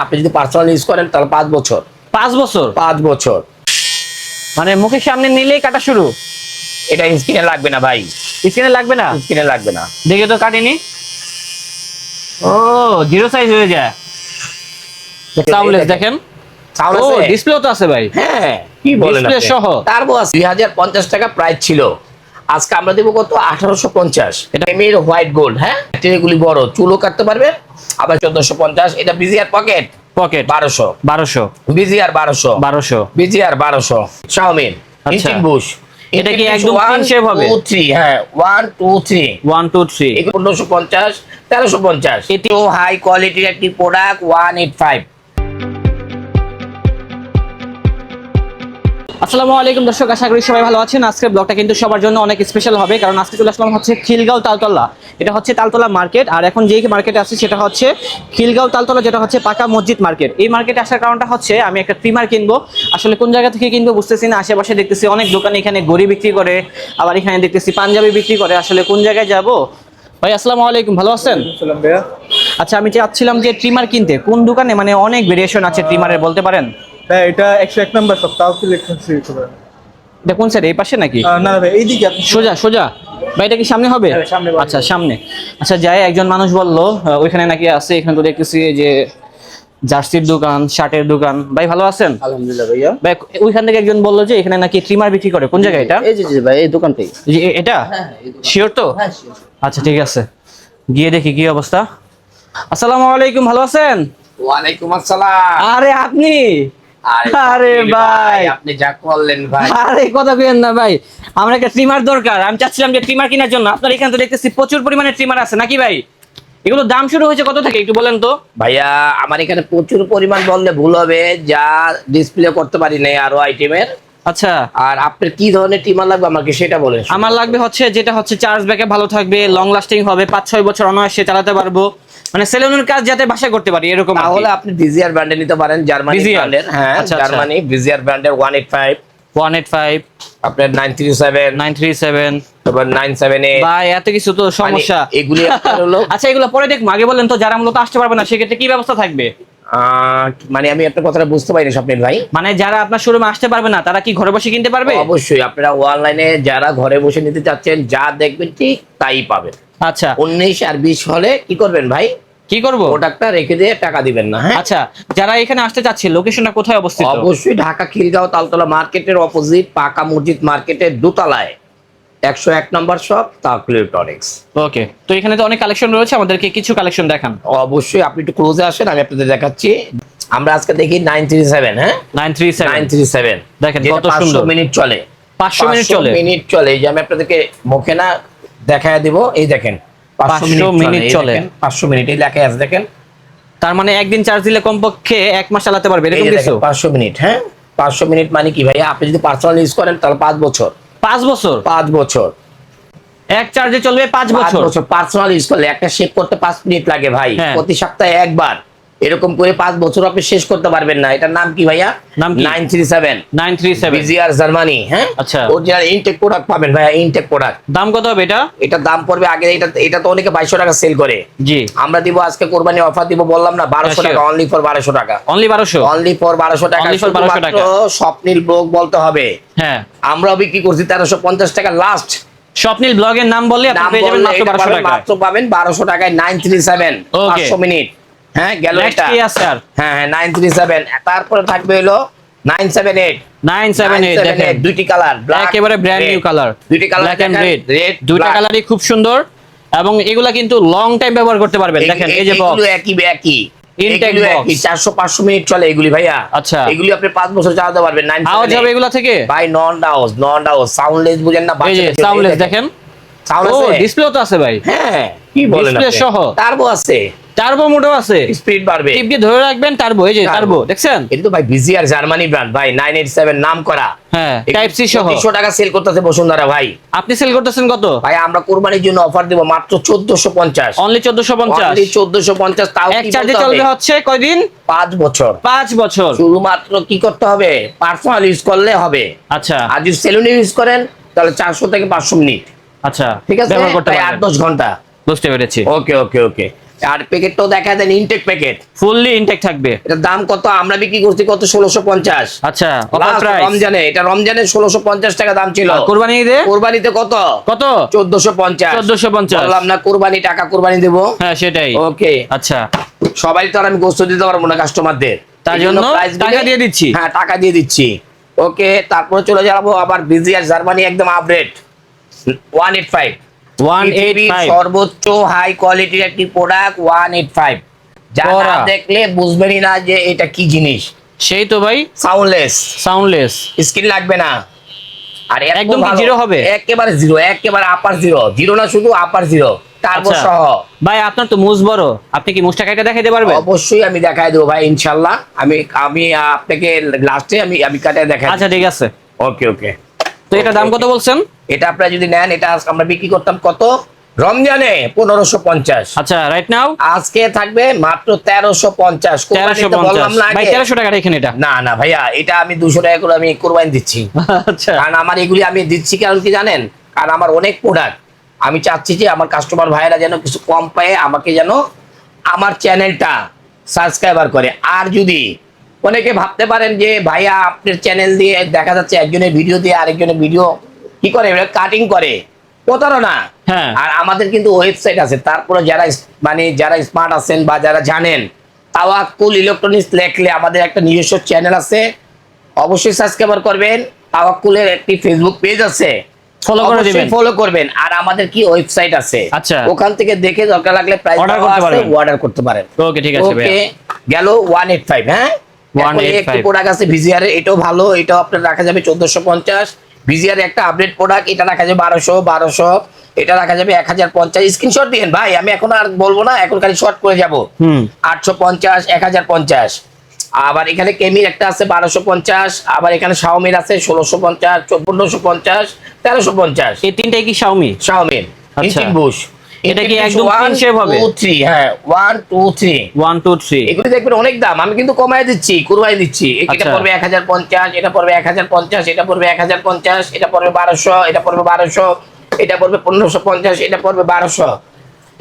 আপনি যদি personal use করেন তাহলে 5 বছর। 5 বছর 5 বছর মানে মুখের সামনে নিলেই কাটা শুরু। এটা স্ক্রিনে লাগবে না ভাই, স্ক্রিনে লাগবে না, স্ক্রিনে লাগবে না। দেখে তো কাটিনি। ও জিরো সাইজ হয়ে যায়। সাউন্ডলেস দেখেন। সাউন্ড ও আছে, ডিসপ্লেও তো আছে ভাই। হ্যাঁ কি বলেন ডিসপ্লে আপনি? সহ টার্বো আছে। 2050 টাকা প্রাইস ছিল, আজকে আমরা দেবো কত? 1850। এটা এমির হোয়াইট গোল্ড। হ্যাঁ এগুলি বড় চুলও কাটতে পারবে। আবার 1450। এটা বিজিআর পকেট পকেট 1200। 1200 বিজিআর 1200। 1200 বিজিআর 1200। শাওমিন আচ্ছা। 18 বুশ। এটা কি একদম ক্লিন শেভ হবে? 2 3 হ্যাঁ 1 2 3 1 2 3 1550 1350। এটিও হাই কোয়ালিটির একটি প্রোডাক্ট 185। আসসালামু আলাইকুম দর্শক, আশা করি সবাই ভালো আছেন। আজকের ব্লগটা কিন্তু সবার জন্য অনেক স্পেশাল হবে, কারণ আজকে চলে আসলাম হচ্ছে খিলগাঁও তালতলা। এটা হচ্ছে তালতলা মার্কেট, আর এখন যেই মার্কেটে আছে সেটা হচ্ছে খিলগাঁও তালতলা, যেটা হচ্ছে পাকা মসজিদ মার্কেট। এই মার্কেটে আসার কারণটা হচ্ছে আমি একটা ট্রিমার কিনবো। আসলে কোন জায়গা থেকে কিনবো বুঝতেছি না। আশেপাশে দেখতেছি অনেক দোকান, এখানে গড়ি বিক্রি করে, আবার এখানে দেখতেছি পাঞ্জাবি বিক্রি করে। আসলে কোন জায়গায় যাব? ভাই আসসালামু আলাইকুম, ভালো আছেন? আচ্ছা, আমি চাচ্ছিলাম যে ট্রিমার কিনতে, কোন দোকানে মানে অনেক ভেরিয়েশন আছে ট্রিমারের, বলতে পারেন? হ্যাঁ, এটা 101 নাম্বার শপ, তাও সিলেকশন সিরিজ হবে। এটা কোন সাইড, এই পাশে নাকি? না ভাই, এইদিকে আপনি সোজা সোজা। ভাই এটা কি সামনে হবে? হ্যাঁ, সামনে হবে। আচ্ছা সামনে। আচ্ছা যাই, একজন মানুষ বললো ওইখানে নাকি আছে। এখানে তো দেখতেছি যে জার্সির দোকান, শার্টের দোকান। ভাই ভালো আছেন? আলহামদুলিল্লাহ ভাইয়া। ভাই ওইখান থেকে একজন বললো যে এখানে নাকি ট্রিমার বিক্রি করে। কোন জায়গায় এটা? এই যে ভাই, এই দোকানটাই। যে এটা এই দোকান। শিওর তো? হ্যাঁ sure। আচ্ছা ঠিক আছে, গিয়ে দেখি কি অবস্থা। আসসালামু আলাইকুম, ভালো আছেন? ওয়ালাইকুম আসসালাম। আরে আপনি? আরে ভাই, আপনি যা করলেন ভাই। আরে কথা কইেন না ভাই, আমার একটা ট্রিমার দরকার। আমি চাচ্ছিলাম যে ট্রিমার কেনার জন্য। আপনার এখানে তো দেখতেছি প্রচুর পরিমাণে ট্রিমার আছে নাকি ভাই? এগুলো দাম শুরু হয়েছে কত থেকে একটু বলেন তো? ভাইয়া আমার এখানে প্রচুর পরিমাণ বললে ভুল হবে, যা ডিসপ্লে করতে পারি না আরো আইটেমের। আচ্ছা, আর আপনার কি ধরনের টিমার লাগবে আমাকে সেটা বলেন। আমার লাগবে হচ্ছে যেটা হচ্ছে চার্জ ব্যাকআপ ভালো থাকবে, লং লাস্টিং হবে, 5-6 বছর অনায়াসে চালাতে পারবো, মানে সেলুনের কাজ যাতে বাসায় করতে পারি এরকম। তাহলে আপনি বিজিআর ব্র্যান্ডে নিতে পারেন, জার্মানি BZR? ব্র্যান্ডের। হ্যাঁ আচ্ছা, জার্মানি বিজিআর ব্র্যান্ডের 185, 185, আপনার 937, 937। তারপর 978। ভাই এত কিছু তো সমস্যা। মানে এগুলি আপনার হলো আচ্ছা এগুলো পরে দেখবো, আগে বলেন তো যারা মূলত আসতে পারবে না সেক্ষেত্রে কি ব্যবস্থা থাকবে? মানে আমি আপনার কথাটা বুঝতে পারিনি স্বপ্নের ভাই। মানে যারা আপনার শোরুমে আসতে পারবে না তারা কি ঘরে বসে কিনতে পারবে? অবশ্যই আপনারা অনলাইনে যারা ঘরে বসে নিতে চাচ্ছেন, যা দেখবেন ঠিক তাই পাবেন। আচ্ছা 19 আর 20 হলে কি করবেন ভাই? কি করব? প্রোডাক্টটা রেখে দিয়ে টাকা দিবেন না। হ্যাঁ আচ্ছা, যারা এখানে আসতে চাচ্ছে লোকেশনটা কোথায় অবস্থিত? অবশ্যই ঢাকা খিলগাঁও তালতলা মার্কেটের অপোজিট পাকা মসজিদ মার্কেটের দোতলায় 101 নম্বর শপ তাওয়াক্কুল ইলেকট্রনিক্স। ওকে, তো এখানে তো অনেক কালেকশন রয়েছে, আমাদেরকে কিছু কালেকশন দেখান। অবশ্যই আপনি একটু ক্লোজে আসেন, আমি আপনাদের দেখাচ্ছি। আমরা আজকে দেখি 937। হ্যাঁ 937 937 দেখেন যেটা কত সুন্দর। 500 মিনিট চলে। 500 মিনিট চলে। মিনিট চলে। এই যে আমি আপনাদেরকে মুখে না দেখায় দিব, এই দেখেন 500 মিনিট চলে। 500 মিনিট এই লেখা আছে দেখেন। তার মানে একদিন চার্জ দিলে কমপক্ষে 1 মাস চালাতে পারবে এই এরকম যে কিছু? দেখেন 500 মিনিট। হ্যাঁ 500 মিনিট মানে কি ভাই? আপনি যদি পার্সোনাল ইউজ করেন তাহলে 5 বছর। 5 বছর 5 বছর এক চার্জে চলবে 5 5 বছর। বছর পার্সোনাল ইউজ করলে একটা শেপ করতে 5 মিনিট লাগে ভাই। হ্যাঁ। প্রতি সপ্তাহে একবার এরকম করে 5 বছর আপনি শেষ করতে পারবেন না। এটার নাম কি ভাইয়া? নাম কি? 937 937। বিজিআর জার্মানি। হ্যাঁ আচ্ছা। অরিজিনাল ইনটেক প্রোডাক্ট পাবেন ভাইয়া, ইনটেক প্রোডাক্ট। দাম কত হবে এটা? এটার দাম পড়বে আগে, এটা তো অনেকে 2200 টাকা সেল করে। জি, আমরা দিব আজকে কোরবানি অফার দিব, বললাম না 1200 হ্যাঁ, টাকা, অনলি ফর 1200 টাকা। অনলি 1200? অনলি ফর 1200 টাকা। Only for 1200 টাকা। শুধুমাত্র স্বপ্নিল ব্লগ বলতে হবে। হ্যাঁ, আমরাও বিক্রি করছি 1350 টাকা লাস্ট। স্বপ্নিল ব্লগের নাম বললে আপনি নাম পেয়ে যাবেন বললে মাত্র এটা 1200 পাবেন, টাকা। মাত্র পাবেন 1200 টাকায় 937 Okay. 500 মিনিট। হ্যাঁ গেল নেক্সট এটা। কি আছে আর? হ্যাঁ 937। তারপরে থাকবে হলো 978। 978 দেখেন, দুইটি কালার, একেবারে ব্র্যান্ড নিউ কালার, দুইটি colour black and red. Red দুইটা কালারই খুব সুন্দর এবং এগুলা কিন্তু লং টাইম ব্যবহার করতে পারবেন। দেখেন এই যে বক্স, একই Intake box। 400-500 মিনিট চলে এগুলি ভাইয়া। আচ্ছা। এগুলি আপনি 5 বছর চালাতে পারবেন। আওয়াজ হবে এগুলা থেকে? ভাই নন আওয়াজ সাউন্ডলেস বুঝেন না? এই যে সাউন্ডলেস দেখেন। সাউন্ড ও আছে। ডিসপ্লেও তো আছে ভাই। হ্যাঁ কি বলেন? Display সহ। টার্বো আছে, টার্বো মোডও আছে, স্পিড বাড়বে। টিপ দিয়ে ধরে রাখবেন টার্বো। এই যে টার্বো দেখছেন? এটা তো ভাই বিজিআর জার্মানি ব্র্যান্ড ভাই, 987 নাম করা। হ্যাঁ, টাইপ সি সহ। 200 টাকা সেল করতেছে বসুন্ধরা ভাই। আপনি সেল করতেছেন কত? ভাই আমরা কুরবানির জন্য অফার দেব মাত্র 1450। অনলি 1450। অনলি 1450। তাও এক কি চার্জে বলতে চলবে হবে? হচ্ছে কয়দিন? 5 বছর। 5 বছর। শুধুমাত্র কি করতে হবে? পার্সোনাল ইউজ করলে হবে। আচ্ছা আর যদি সেলুনে ইউজ করেন তাহলে 400 থেকে 500 মিনিট। আচ্ছা, ঠিক আছে, ব্যবহার করতে প্রায় পারবেন। 8-10 ঘন্টা। বুঝতে পেরেছি। ওকে ওকে ওকে। আর প্যাকেটটাও দেখা দেন ইনটেক প্যাকেট, ফুললি ইনটেক থাকবে। এটার দাম কত আমরা বিক্রি করছি কত 1650। আচ্ছা, অফার প্রাইস রমজানে, এটা রমজানে 1650 টাকা দাম ছিল। কুরবানি ঈদে কুরবানিতে কত কত? 1450। 1450 বললাম না কুরবানি টাকা কুরবানি দেব। হ্যাঁ সেটাই। ওকে, আচ্ছা, সবাই তো আর আমি গোস্ত দিতে পারবো না কাস্টমারদের, তার জন্য টাকা দিয়ে দিচ্ছি। হ্যাঁ টাকা দিয়ে দিচ্ছি। ওকে, তারপরে চলে যাবো আবার বিজিআর জার্মানি একদম আপডেট 185। 185 সর্বোচ্চ হাই কোয়ালিটির একটি প্রোডাক্ট 185, যারা দেখলে বুঝবেনই না যে এটা কি জিনিস। সেই তো ভাই, সাউন্ডলেস স্ক্রিন লাগবে না, আর একদম কি জিরো হবে? একেবারে জিরো, একেবারে আপার জিরো, জিরো না শুধু আপার জিরো, টার্বো সহ। ভাই আপনার তো মুজ বড়, আপনি কি মুজটা কাটা দেখাইতে পারবেন? অবশ্যই আমি দেখাই দেবো ভাই, ইনশাআল্লাহ। আমি আপনাকে লাস্টে আমি কাটায় দেখাই। আচ্ছা ঠিক আছে, ওকে। তো এটা দাম কত বলছেন? এটা আপনারা যদি নেন, এটা আমরা বিক্রি করতাম কত রমজানে 1550। আচ্ছা, রাইট নাও আজকে থাকবে মাত্র 1350। 1350 ভাই, 1300 টাকা রেখেন এটা। না ভাইয়া, এটা আমি 200 টাকা করে আমি কোরবানি দিচ্ছি। আচ্ছা, কারণ আমার এগুলি আমি দিচ্ছি কারণ কি জানেন, কারণ আমার অনেক প্রোডাক্ট, আমি চাচ্ছি যে আমার কাস্টমার ভাইয়েরা যেন কিছু কম পায়, আমাকে যেন আমার চ্যানেলটা সাবস্ক্রাইবার করে। আর যদি অনেকে ভাবতে পারেন যে ভাইয়া আপনার চ্যানেল দিয়ে দেখা যাচ্ছে একজনের ভিডিও দিয়ে আরেকজনের ভিডিও কি করে, কাটিং করে, প্রতারণা। হ্যাঁ। আর আমাদের কিন্তু ওয়েবসাইট আছে, তারপরে যারা স্মার্ট আছেন বা যারা জানেন, তাওয়াক্কুল ইলেকট্রনিক্স লেখলে আমাদের একটা নিজস্ব চ্যানেল আছে, অবশ্যই সাবস্ক্রাইবার করবেন। তাওয়াক্কুলের একটি ফেসবুক পেজ আছে, ফলো করে দিবেন, ফলো করবেন। আর আমাদের কি ওয়েবসাইট আছে, আচ্ছা, ওখান থেকে দেখে দরকার লাগলে প্রাইস অর্ডার করতে পারেন। ওকে ঠিক আছে ভাই। ওকে, গেল 185। হ্যাঁ, 185 একটি প্রোডাক্ট আছে ভিজিআর, এটাও ভালো, এটাও আপনার রাখা যাবে 1450। ভিজিআর একটা আপডেট প্রোডাক্ট, এটা রাখা যাবে 1200। এটা রাখা যাবে 1050। স্ক্রিনশট দিয়েন ভাই, আমি এখন আর বলবো না, এখন খালি শর্ট করে যাব। 850, 1050। আবার এখানে কেমির একটা আছে 1250, আবার এখানে শাওমির আছে 1650, 1450, 1350। এই তিনটাই কি শাওমির? আচ্ছা, ইঞ্চিন বুশ। এটা কি একদম ক্লিন শেভ হবে? 1 2 3, হ্যাঁ 1 2 3, 1 2 3। এগুলো দেখবেন অনেক দাম, আমি কিন্তু কমায় দিচ্ছি, কুরবানি দিচ্ছি। এটা পড়বে 1050, এটা পড়বে 1050, এটা পড়বে 1050, এটা পড়বে 1200, এটা পড়বে 1200, এটা পড়বে 1550, এটা পড়বে 1200।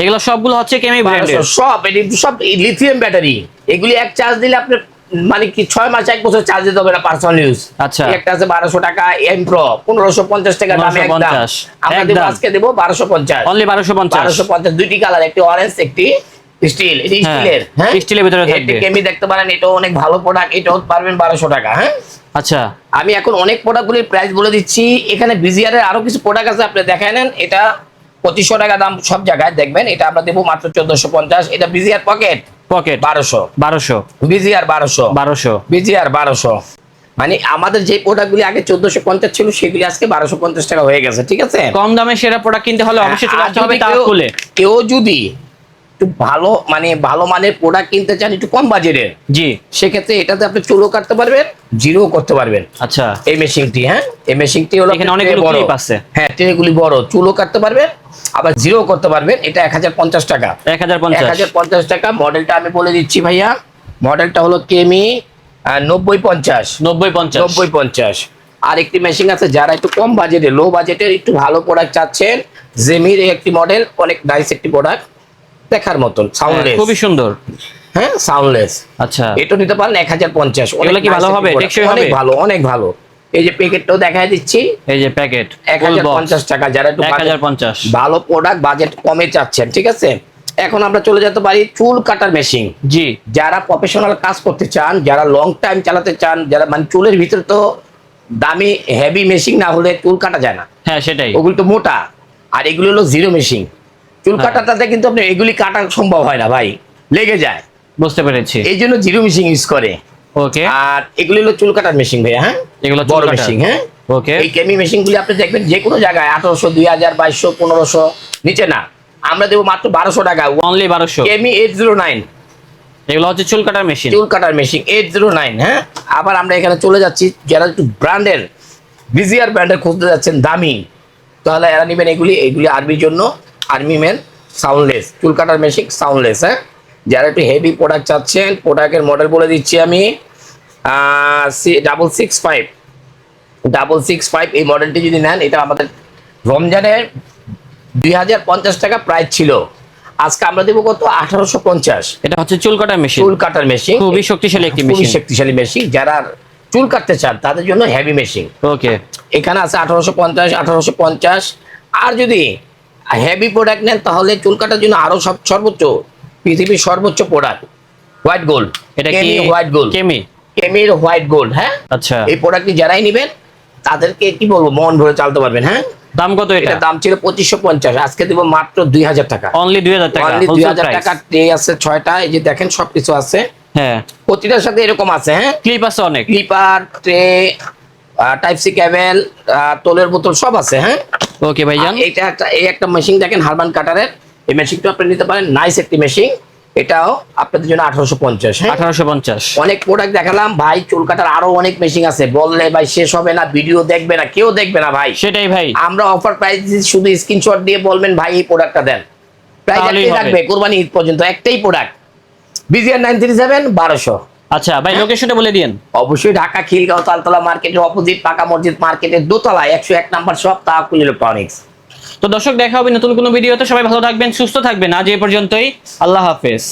এগুলো সবগুলো হচ্ছে কেমি ব্র্যান্ডের, সব লিথিয়াম ব্যাটারি। এগুলি এক চার্জ দিলে আপনি মানে কি 6 মাস 1 বছর চার্জ দিতে হবে না, পার্সোনাল ইউজ। আচ্ছা, একটা আছে 1200 টাকা এম প্রো, 1550 টাকা দামে একদম আমরা দেব, আজকে দেব 1250, অনলি 1250। দুইটি কালার, একটি অরেঞ্জ, একটি স্টিল। এটি স্টিলের, হ্যাঁ স্টিলের ভিতরে থাকবে। কেমি দেখতে পারেন, এটাও অনেক ভালো প্রোডাক্ট, এটাও পারবেন 1200 টাকা। হ্যাঁ, আচ্ছা, আমি এখন অনেক প্রোডাক্টগুলির প্রাইস বলে দিচ্ছি। এখানে বিজিআর এর আরো কিছু প্রোডাক্ট আছে, আপনি দেখায় নেন। এটা 2500 টাকা দাম সব জায়গায় দেখবেন, এটা আমরা দেবো মাত্র 1450। এটা বিজিআর পকেট 1200, বিজিআর 1200, বিজিআর 1200। মানে আমাদের যে প্রোডাক্টগুলি আগে 1450 ছিল, সেগুলি আজকে 1250 টাকা হয়ে গেছে। ঠিক আছে, কম দামে সেরা প্রোডাক্ট কিনতে হলে অবশ্যই চলে আসতে হবে তাওয়াক্কুলে। কেউ যদি একটু ভালো মানের প্রোডাক্ট কিনতে চান, একটু কম বাজেটের, জি, সেক্ষেত্রে এটাতে আপনি চুলও কাটতে পারবেন, জিরো করতে পারবেন। আচ্ছা, এই মেশিনটি, হ্যাঁ এই মেশিনটি হলো এখানে অনেকগুলো ক্লিপ আছে। হ্যাঁ, ট্রেগুলি বড়, চুলও কাটতে পারবেন, আবার জিরো করতে পারবেন। এটা 1050 টাকা। 1050 টাকা। মডেলটা আমি বলে দিচ্ছি ভাইয়া, মডেলটা হলো কেমি 9050। আর একটি মেশিন আছে, যারা একটু কম বাজেটে, লো বাজেটের একটু ভালো প্রোডাক্ট চাচ্ছেন, জেমির একটি মডেল, অনেক নাইস একটি প্রোডাক্ট, দেখার মতন, সাউন্ডলেস, খুবই সুন্দর। হ্যাঁ সাউন্ডলেস। আচ্ছা, এটা নিতে পারেন 1050। এগুলো কি ভালো হবে? টেকসই হবে? অনেক ভালো। এই যে প্যাকেটটাও দেখাই দিচ্ছি, এই যে প্যাকেট 1050 টাকা। যারা একটু 1050 ভালো প্রোডাক্ট বাজেট কমে চাচ্ছেন, ঠিক আছে। এখন আমরা চলে যেতে পারি চুল কাটার মেশিন। জি, যারা প্রফেশনাল কাজ করতে চান, যারা লং টাইম চালাতে চান, যারা মানে চুলের ভিতরে তো দামি হেভি মেশিন না হলে চুল কাটা যায় না। হ্যাঁ সেটাই, ওগুলো তো মোটা, আর এগুলো হলো জিরো মেশিন। চুল কাটাটাতে কিন্তু আপনি এগুলি কাটা সম্ভব হয় না ভাই, লেগে যায়। বুঝতে পেরেছি, এই জন্য জিরো মেশিন ইউজ করে। ওকে, আর এগুলি হলো চুল কাটার মেশিন ভাইয়া। হ্যাঁ, এগুলো বড় মেশিন। হ্যাঁ, ওকে। এই কেমি মেশিনগুলি আপনি দেখবেন যে কোনো জায়গায় 1800, 2000, 2200, 1500, নিচে না। আমরা দেবো মাত্র 1200 টাকা, অনলি 1200। কেমি 809। এগুলো হচ্ছে চুল কাটার মেশিন, 809। হ্যাঁ, আবার আমরা এখানে চলে যাচ্ছি, যারা একটু ব্র্যান্ডের, বিজিআর ব্র্যান্ডের খুঁজতে যাচ্ছেন দামি, তাহলে এরা নেবেন এগুলি আর্মির জন্য, আর্মি ম্যান সাউন্ডলেস চুল কাটার মেশিন, সাউন্ডলেস। হ্যাঁ, যারা একটু হেভি প্রোডাক্ট চাচ্ছেন, প্রোডাক্টের মডেল বলে দিচ্ছি আমি, 665 এই মডেলটি যদি নেন, এটা আমাদের রমজানের 2050 টাকা প্রাইস ছিল, আজকে আমরা দেবো কত 1850। এটা হচ্ছে চুল কাটার মেশিন, চুল কাটার মেশিন, খুবই শক্তিশালী একটি খুবই মেশিন। শক্তিশালী মেশিন। যারা চুল কাটতে চান তাদের জন্য হেভি মেশিন। ওকে, এখানে আছে 1850। আর যদি হেভি প্রোডাক্ট নেন তাহলে চুল কাটার জন্য আরো সর্বোচ্চ, পৃথিবীর সর্বোচ্চ প্রোডাক্ট হোয়াইট গোল্ড। এটা কি হোয়াইট গোল্ড, কেমির হোয়াইট গোল্ড। হ্যাঁ, আচ্ছা, এই প্রোডাক্টটি যারাই নেবেন তাদেরকে কি বলবো, মন ভরে চালতে পারবেন। হ্যাঁ, দাম কত এটা? এটা দাম ছিল 2550, আজকে দেবো মাত্র 2000 টাকা। অনলি 2000 টাকা, অনলি হোলসেল 2000 প্রাইস। টাকা। ট্রে আছে 6টা, এই যে দেখেন সবকিছু আছে, হ্যাঁ, প্রতিটার সাথে এরকম আছে। হ্যাঁ, ক্লিপ আছে অনেক। Clipper, tray, type C cable, তোলের বোতল সব আছে। হ্যাঁ, ওকে ভাইজান, এইটা একটা মেশিন দেখেন হারবান কাটারের, এই মেশিনটা আপনি নিতে পারেন, নাইস একটি মেশিন। এটাও আপনাদের জন্য 1850। হ্যাঁ, 1850। অনেক প্রোডাক্ট দেখালাম ভাই, চুল কাটার আরো অনেক মেশিন আছে, বললে ভাই শেষ হবে না, ভিডিও দেখবে না, কেউ দেখবে না ভাই। সেটাই ভাই, আমরা অফার প্রাইস শুধু স্ক্রিনশট দিয়ে বলবেন ভাই এই প্রোডাক্টটা দেন, প্রাইস তাহলেই একটাই হবে। থাকবে কোরবানি ঈদ পর্যন্ত, একটাই প্রোডাক্ট, বিজিআর 937 1200। আচ্ছা ভাই, লোকেশনটা বলে দিন। অবশ্যই ঢাকা খিলগাঁও তালতলা মার্কেটের অপোজিট পাকা মসজিদ মার্কেটের দোতলায় 101 নাম্বার শপ তাওয়াক্কুল ইলেকট্রনিক্স। তো দর্শক, দেখা হবে নতুন কোনো ভিডিওতে। সবাই ভালো থাকবেন, সুস্থ থাকবেন। আজ এই পর্যন্তই, আল্লাহ হাফেজ।